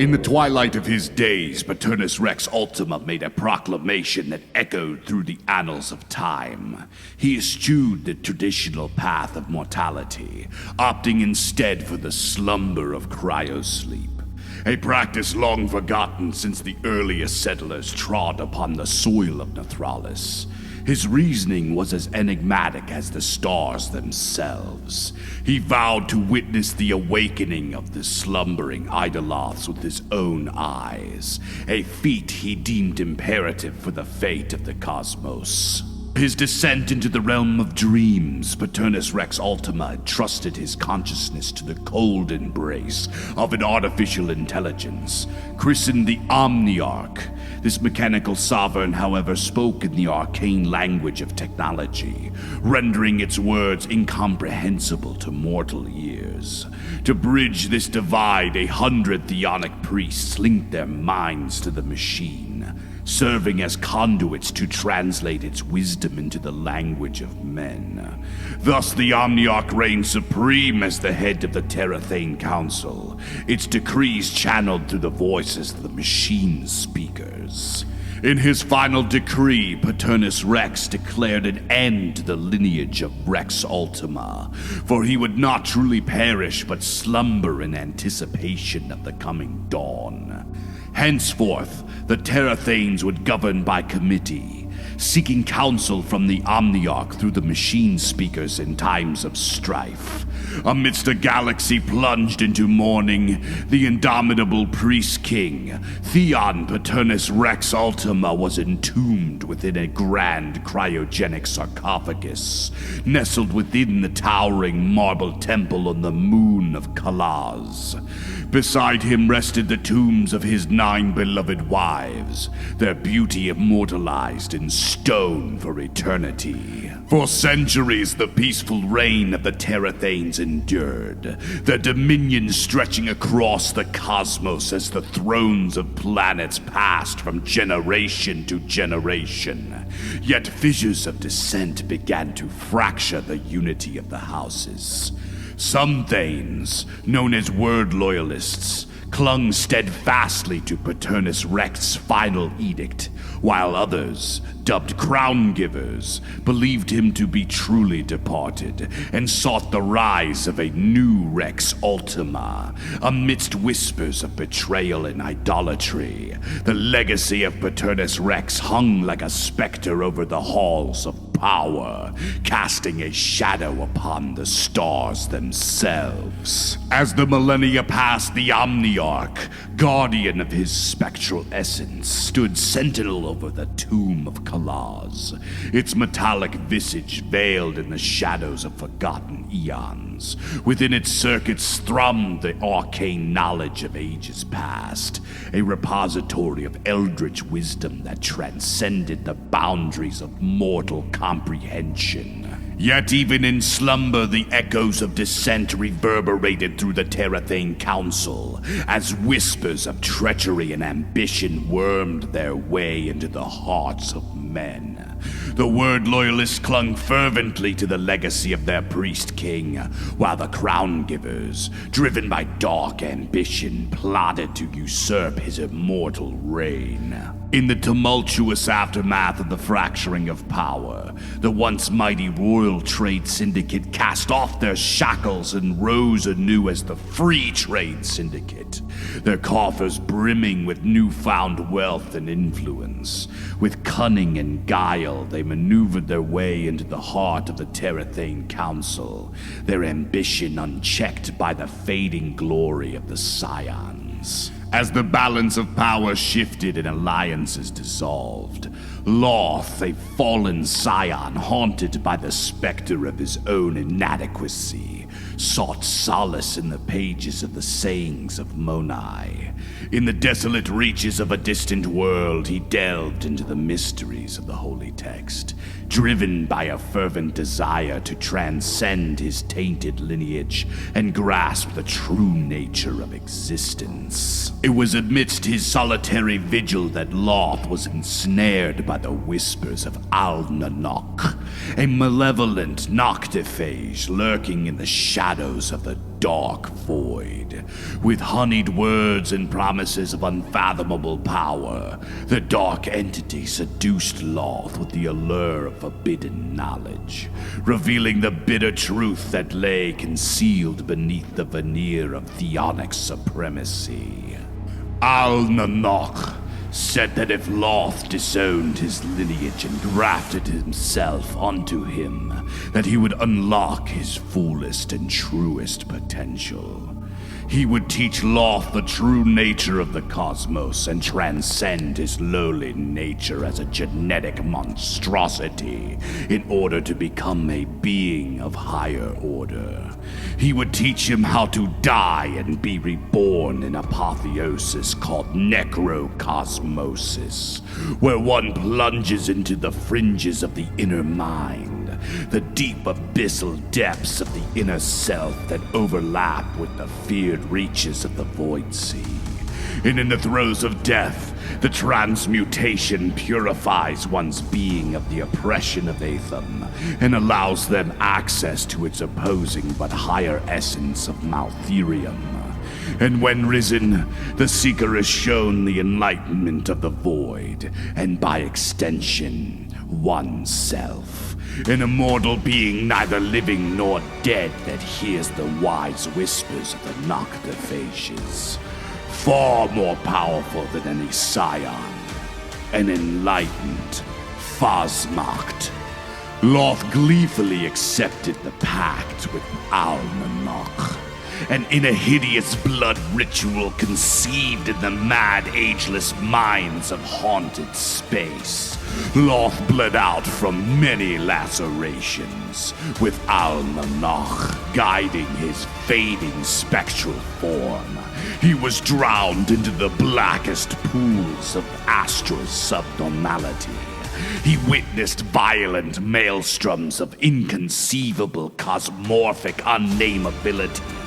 In the twilight of his days, Paternus Rex Ultima made a proclamation that echoed through the annals of time. He eschewed the traditional path of mortality, opting instead for the slumber of cryosleep, a practice long forgotten since the earliest settlers trod upon the soil of Nethralis. His reasoning was as enigmatic as the stars themselves. He vowed to witness the awakening of the slumbering Idoloths with his own eyes, a feat he deemed imperative for the fate of the cosmos. His descent into the realm of dreams, Paternus Rex Ultima entrusted his consciousness to the cold embrace of an artificial intelligence, christened the Omniarch. This mechanical sovereign, however, spoke in the arcane language of technology, rendering its words incomprehensible to mortal ears. To bridge this divide, 100 Theonic priests linked their minds to the machine, serving as conduits to translate its wisdom into the language of men. Thus, the Omniarch reigned supreme as the head of the Terathane Council, its decrees channeled through the voices of the machine's speakers. In his final decree, Paternus Rex declared an end to the lineage of Rex Ultima, for he would not truly perish but slumber in anticipation of the coming dawn. Henceforth, the Terathanes would govern by committee, seeking counsel from the Omniarch through the machine speakers in times of strife. Amidst a galaxy plunged into mourning, the indomitable priest king, Theon Paternus Rex Ultima, was entombed within a grand cryogenic sarcophagus, nestled within the towering marble temple on the moon of Kalaz. Beside him rested the tombs of his 9 beloved wives, their beauty immortalized in stone for eternity. For centuries, the peaceful reign of the Terathanes endured, their dominion stretching across the cosmos as the thrones of planets passed from generation to generation. Yet fissures of dissent began to fracture the unity of the houses. Some Thanes, known as Word Loyalists, clung steadfastly to Paternus Rex's final edict, while others, dubbed Crown Givers, believed him to be truly departed and sought the rise of a new Rex Ultima. Amidst whispers of betrayal and idolatry, the legacy of Paternus Rex hung like a specter over the halls of power, casting a shadow upon the stars themselves. As the millennia passed, the Omniarch, guardian of his spectral essence, stood sentinel over the tomb of Kalaz, its metallic visage veiled in the shadows of forgotten eons. Within its circuits thrummed the arcane knowledge of ages past, a repository of eldritch wisdom that transcended the boundaries of mortal comprehension. Yet even in slumber, the echoes of dissent reverberated through the Terathane Council, as whispers of treachery and ambition wormed their way into the hearts of men. The Word Loyalists clung fervently to the legacy of their priest king, while the Crown Givers, driven by dark ambition, plotted to usurp his immortal reign. In the tumultuous aftermath of the fracturing of power, the once mighty Royal Trade Syndicate cast off their shackles and rose anew as the Free Trade Syndicate, their coffers brimming with newfound wealth and influence. With cunning and guile, they maneuvered their way into the heart of the Terathane Council, their ambition unchecked by the fading glory of the Scions. As the balance of power shifted and alliances dissolved, Loth, a fallen scion haunted by the specter of his own inadequacy, sought solace in the pages of the sayings of Monai. In the desolate reaches of a distant world, he delved into the mysteries of the holy text, driven by a fervent desire to transcend his tainted lineage and grasp the true nature of existence. It was amidst his solitary vigil that Loth was ensnared by the whispers of Al-Nanok, a malevolent noctiphage lurking in the shadows of the dark void. With honeyed words and promises of unfathomable power, the dark entity seduced Loth with the allure of forbidden knowledge, revealing the bitter truth that lay concealed beneath the veneer of theonic supremacy. Al-Nanok said that if Loth disowned his lineage and grafted himself onto him, that he would unlock his fullest and truest potential. He would teach Loth the true nature of the cosmos and transcend his lowly nature as a genetic monstrosity in order to become a being of higher order. He would teach him how to die and be reborn in apotheosis called necrocosmosis, where one plunges into the fringes of the inner mind, the deep abyssal depths of the inner self that overlap with the feared reaches of the void sea. And in the throes of death, the transmutation purifies one's being of the oppression of Aetham and allows them access to its opposing but higher essence of Maltherium. And when risen, the Seeker is shown the enlightenment of the void, and by extension, oneself. An immortal being neither living nor dead that hears the wise whispers of the noctiphages. Far more powerful than any scion. An enlightened Phasmacht. Loth gleefully accepted the pact with Al-Nanok, and in a hideous blood ritual conceived in the mad, ageless minds of haunted space, Loth bled out from many lacerations, with Al-Nanok guiding his fading spectral form. He was drowned into the blackest pools of astral subnormality. He witnessed violent maelstroms of inconceivable cosmorphic unnamabilities.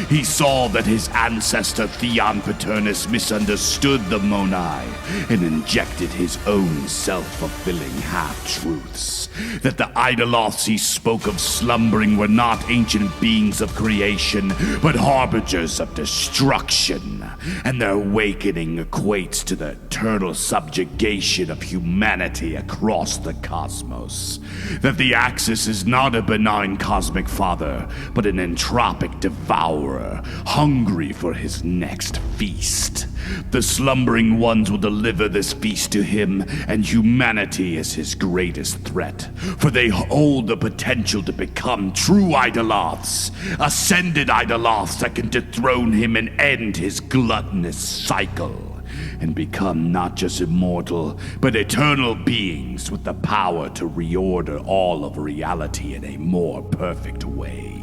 He saw that his ancestor Theon Paternus misunderstood the Monai and injected his own self-fulfilling half-truths. That the Idoloths he spoke of slumbering were not ancient beings of creation, but harbingers of destruction, and their awakening equates to the eternal subjugation of humanity across the cosmos. That the Axis is not a benign cosmic father, but an entropic devourer, hungry for his next feast. The slumbering ones will deliver this feast to him, and humanity is his greatest threat, for they hold the potential to become true Idoloths, ascended Idoloths that can dethrone him and end his gluttonous cycle, and become not just immortal, but eternal beings with the power to reorder all of reality in a more perfect way.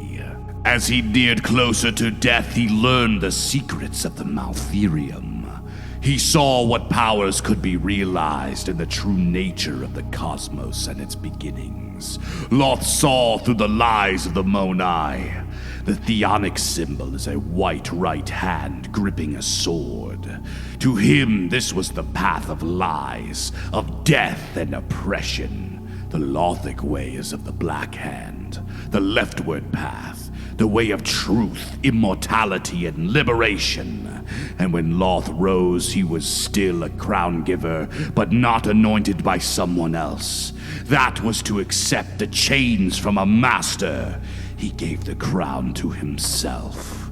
As he neared closer to death, he learned the secrets of the Maltherium. He saw what powers could be realized in the true nature of the cosmos and its beginnings. Loth saw through the lies of the Monai. The theonic symbol is a white right hand gripping a sword. To him, this was the path of lies, of death and oppression. The Lothic way is of the black hand, the leftward path, the way of truth, immortality, and liberation. And when Loth rose, he was still a crown giver, but not anointed by someone else. That was to accept the chains from a master. He gave the crown to himself.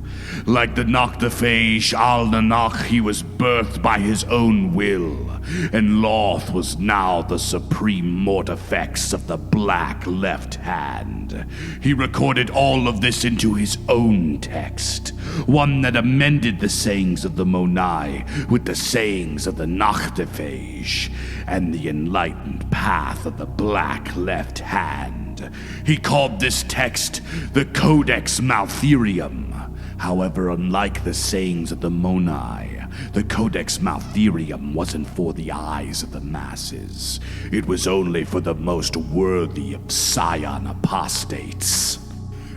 Like the noctiphage Al-Nanok, he was birthed by his own will, and Loth was now the supreme Mortifex of the black left hand. He recorded all of this into his own text, one that amended the sayings of the Monai with the sayings of the noctiphage and the enlightened path of the black left hand. He called this text the Codex Maltherium. However, unlike the sayings of the Monai, the Codex Maltherium wasn't for the eyes of the masses. It was only for the most worthy of scion apostates.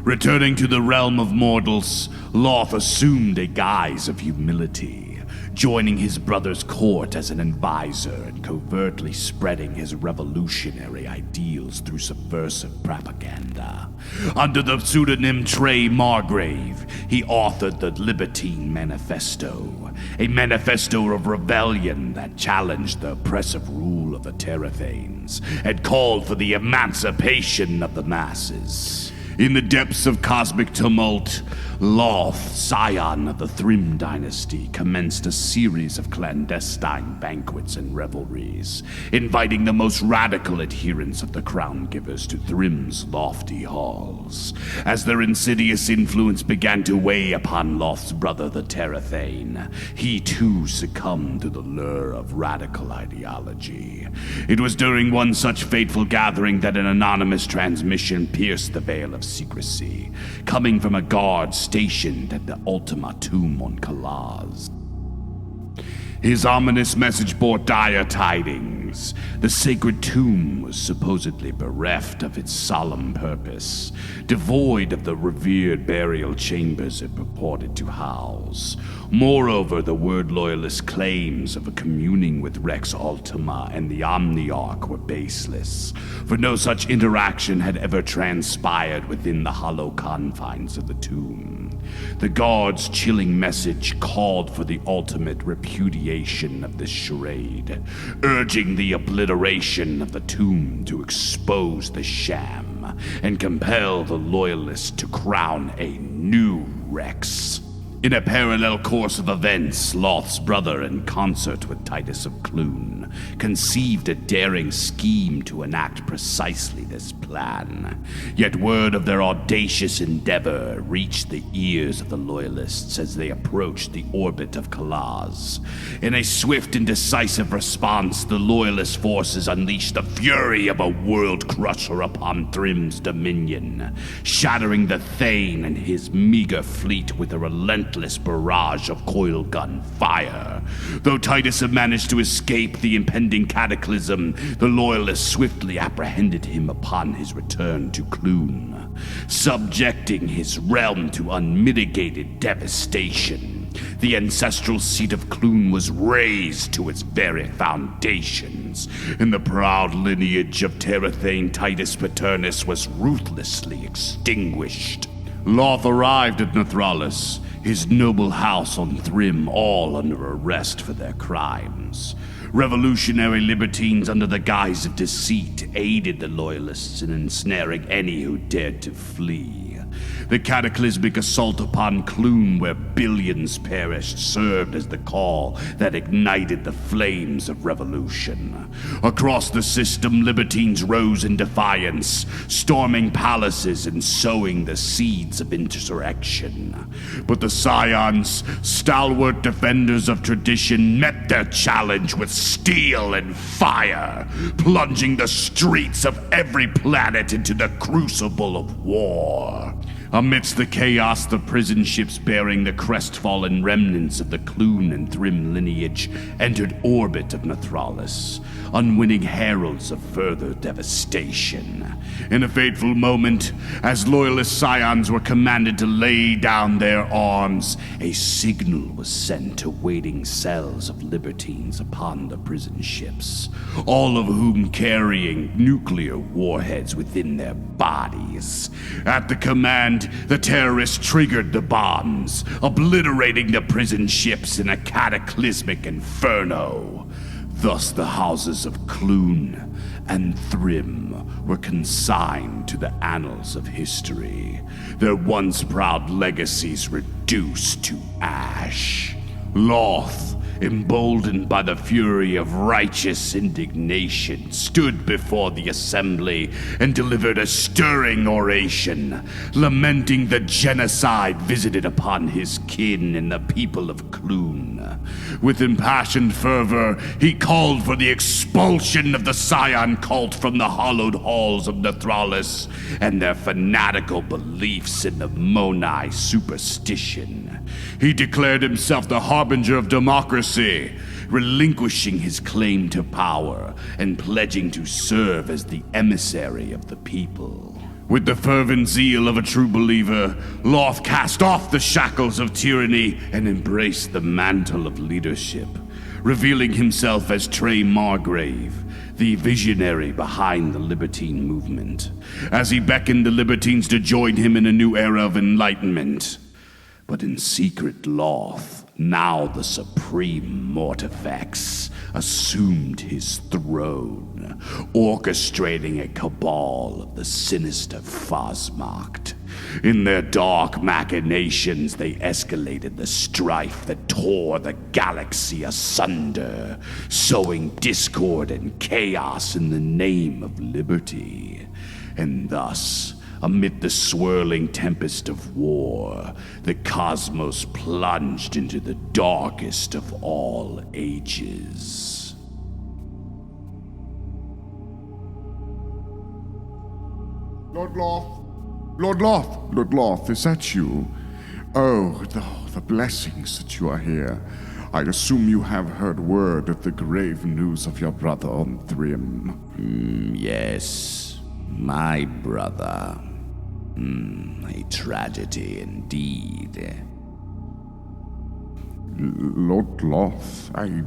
Returning to the realm of mortals, Loth assumed a guise of humility. joining his brother's court as an advisor and covertly spreading his revolutionary ideals through subversive propaganda. Under the pseudonym Trey Margrave, he authored the Libertine Manifesto, a manifesto of rebellion that challenged the oppressive rule of the Terrathanes and called for the emancipation of the masses. In the depths of cosmic tumult, Loth, scion of the Thrym dynasty, commenced a series of clandestine banquets and revelries, inviting the most radical adherents of the Crown Givers to Thrym's lofty halls. As their insidious influence began to weigh upon Loth's brother, the Terrathane, he too succumbed to the lure of radical ideology. It was during one such fateful gathering that an anonymous transmission pierced the veil of secrecy, coming from a guard stationed at the Ultima tomb on Kalaz. His ominous message bore dire tidings. The sacred tomb was supposedly bereft of its solemn purpose, devoid of the revered burial chambers it purported to house. Moreover, the word loyalist claims of a communing with Rex Ultima and the Omniarch were baseless, for no such interaction had ever transpired within the hollow confines of the tomb. The guard's chilling message called for the ultimate repudiation of this charade, urging the obliteration of the tomb to expose the sham and compel the loyalists to crown a new Rex. In a parallel course of events, Loth's brother, in concert with Titus of Clune, conceived a daring scheme to enact precisely this plan. Yet word of their audacious endeavor reached the ears of the Loyalists as they approached the orbit of Kalaz. In a swift and decisive response, the Loyalist forces unleashed the fury of a world crusher upon Thrym's dominion, shattering the Thane and his meager fleet with a relentless barrage of coil gun fire. Though Titus had managed to escape the impending cataclysm, the Loyalists swiftly apprehended him upon his return to Clune, subjecting his realm to unmitigated devastation. The ancestral seat of Clune was razed to its very foundations, and the proud lineage of Terrathane Titus Paternus was ruthlessly extinguished. Loth arrived at Nethralis, his noble house on Thrym, all under arrest for their crimes. Revolutionary libertines under the guise of deceit aided the Loyalists in ensnaring any who dared to flee. The cataclysmic assault upon Clune, where billions perished, served as the call that ignited the flames of revolution. Across the system, libertines rose in defiance, storming palaces and sowing the seeds of insurrection. But the Scions, stalwart defenders of tradition, met their challenge with steel and fire, plunging the streets of every planet into the crucible of war. Amidst the chaos, the prison ships bearing the crestfallen remnants of the Clune and Thrym lineage entered orbit of Nethralis, unwitting heralds of further devastation. In a fateful moment, as Loyalist scions were commanded to lay down their arms, a signal was sent to waiting cells of libertines upon the prison ships, all of whom carrying nuclear warheads within their bodies. At the command, the terrorists triggered the bombs, obliterating the prison ships in a cataclysmic inferno. Thus the houses of Clune and Thrym were consigned to the annals of history, their once proud legacies reduced to ash. Loth, emboldened by the fury of righteous indignation, stood before the assembly and delivered a stirring oration, lamenting the genocide visited upon his kin and the people of Clune. With impassioned fervor, he called for the expulsion of the Scion cult from the hallowed halls of Nethralis and their fanatical beliefs in the Monai superstition. He declared himself the harbinger of democracy, relinquishing his claim to power and pledging to serve as the emissary of the people. With the fervent zeal of a true believer, Loth cast off the shackles of tyranny and embraced the mantle of leadership, revealing himself as Trey Margrave, the visionary behind the Libertine movement, as he beckoned the Libertines to join him in a new era of enlightenment. But in secret, Loth, now the supreme Mortifex, assumed his throne, orchestrating a cabal of the sinister Phosmarked. In their dark machinations, they escalated the strife that tore the galaxy asunder, sowing discord and chaos in the name of liberty. And thus, amid the swirling tempest of war, the cosmos plunged into the darkest of all ages. Lord Loth? Lord Loth? Lord Loth, is that you? Oh, the blessings that you are here. I assume you have heard word of the grave news of your brother on Thrym. Yes, my brother. A tragedy indeed. Lord Loth, I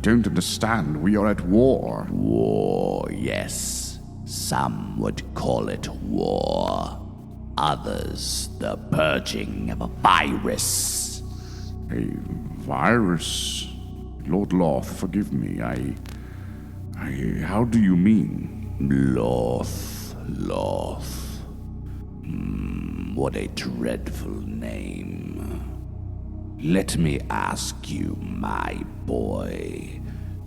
don't understand. We are at war. War, yes. Some would call it war. Others, the purging of a virus. A virus? Lord Loth, forgive me. How do you mean? Loth. What a dreadful name. Let me ask you, my boy,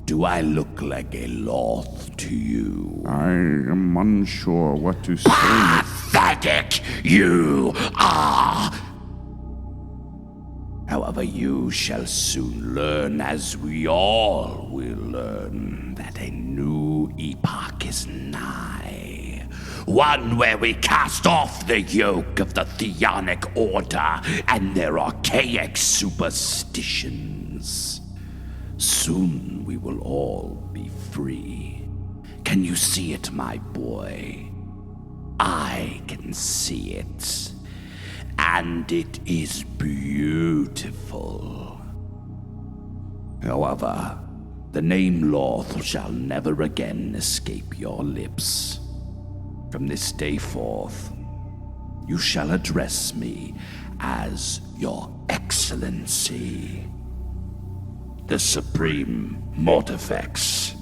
do I look like a Loth to you? I am unsure what to say. Pathetic you are! However, you shall soon learn, as we all will learn, that a new epoch is nigh. One where we cast off the yoke of the Theonic Order and their archaic superstitions. Soon we will all be free. Can you see it, my boy? I can see it. And it is beautiful. However, the name Loth shall never again escape your lips. From this day forth, you shall address me as Your Excellency, the Supreme Mortifex.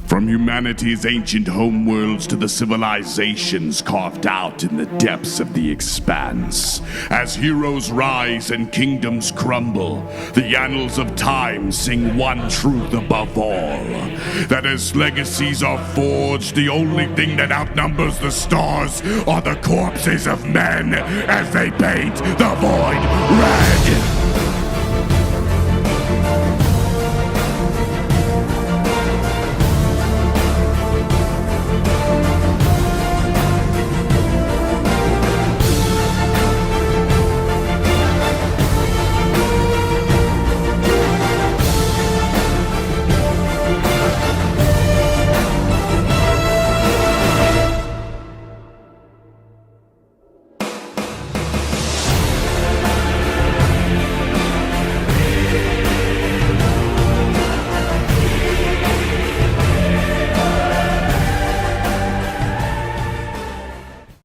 From humanity's ancient homeworlds to the civilizations carved out in the depths of the expanse, as heroes rise and kingdoms crumble, the annals of time sing one truth above all: that as legacies are forged, the only thing that outnumbers the stars are the corpses of men as they paint the void red.